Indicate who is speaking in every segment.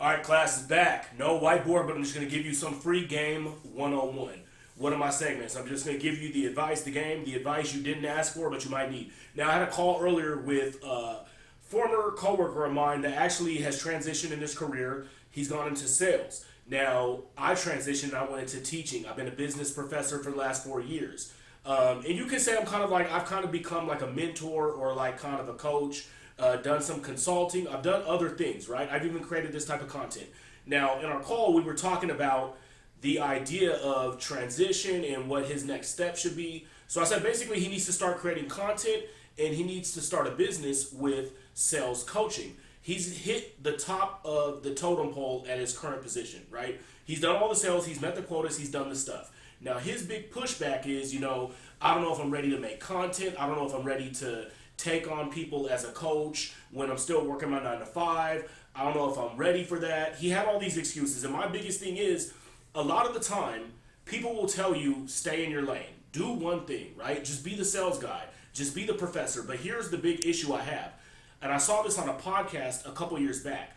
Speaker 1: All right, class is back. No whiteboard, but I'm just going to give you some free game 101. One of my segments. I'm just going to give you the advice, the advice you didn't ask for, but you might need. Now, I had a call earlier with a former coworker of mine that actually has transitioned in his career. He's gone into sales. Now, I transitioned, I went into teaching. I've been a business professor for the last 4 years. And you can say I've kind of become like a mentor or like kind of a coach, done some consulting. I've done other things, right? I've even created this type of content. Now, in our call, we were talking about the idea of transition and what his next step should be. So I said basically he needs to start creating content and he needs to start a business with sales coaching. He's hit the top of the totem pole at his current position, right? He's done all the sales, he's met the quotas, he's done the stuff. Now his big pushback is, I don't know if I'm ready to make content. I don't know if I'm ready to take on people as a coach when I'm still working my 9 to 5. I don't know if I'm ready for that. He had all these excuses. And my biggest thing is, a lot of the time, people will tell you, stay in your lane. Do one thing, right? Just be the sales guy. Just be the professor. But here's the big issue I have. And I saw this on a podcast a couple years back.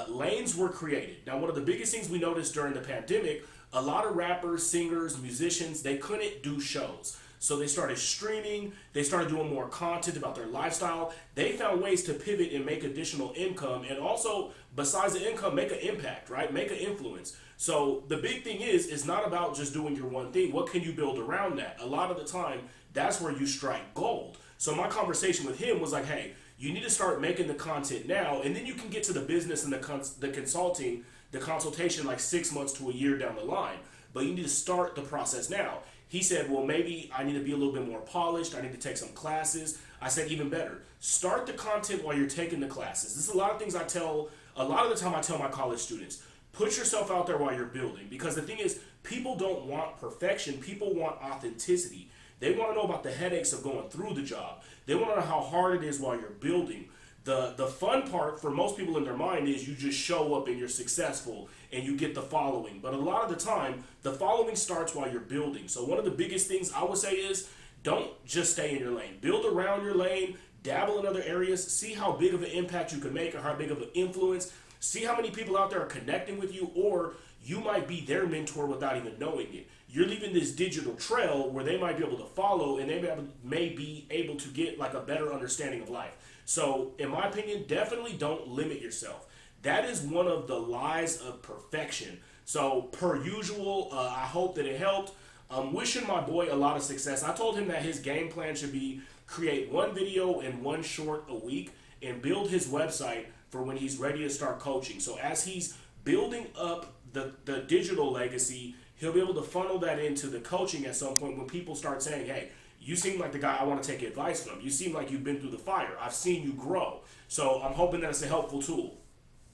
Speaker 1: Lanes were created. Now, one of the biggest things we noticed during the pandemic, a lot of rappers, singers, musicians, they couldn't do shows. So they started streaming, they started doing more content about their lifestyle. They found ways to pivot and make additional income, and also, besides the income, make an impact, right? Make an influence. So the big thing is, it's not about just doing your one thing. What can you build around that? A lot of the time, that's where you strike gold. So my conversation with him was like, hey, you need to start making the content now, and then you can get to the business and the consulting, the consultation like 6 months to a year down the line. But you need to start the process now. He said, well, maybe I need to be a little bit more polished. I need to take some classes. I said, even better, start the content while you're taking the classes. This is a lot of things a lot of the time I tell my college students, put yourself out there while you're building. Because the thing is, people don't want perfection. People want authenticity. They want to know about the headaches of going through the job. They want to know how hard it is while you're building. The fun part for most people in their mind is you just show up and you're successful and you get the following. But a lot of the time, the following starts while you're building. So one of the biggest things I would say is don't just stay in your lane. Build around your lane, dabble in other areas, see how big of an impact you can make or how big of an influence. See how many people out there are connecting with you, or you might be their mentor without even knowing it. You're leaving this digital trail where they might be able to follow and they may be able to get like a better understanding of life. So in my opinion, definitely don't limit yourself. That is one of the lies of perfection. So per usual, I hope that it helped. I'm wishing my boy a lot of success. I told him that his game plan should be create one video and one short a week and build his website for when he's ready to start coaching. So as he's building up the digital legacy, he'll be able to funnel that into the coaching at some point when people start saying, hey, you seem like the guy I want to take advice from. You seem like you've been through the fire. I've seen you grow. So I'm hoping that it's a helpful tool.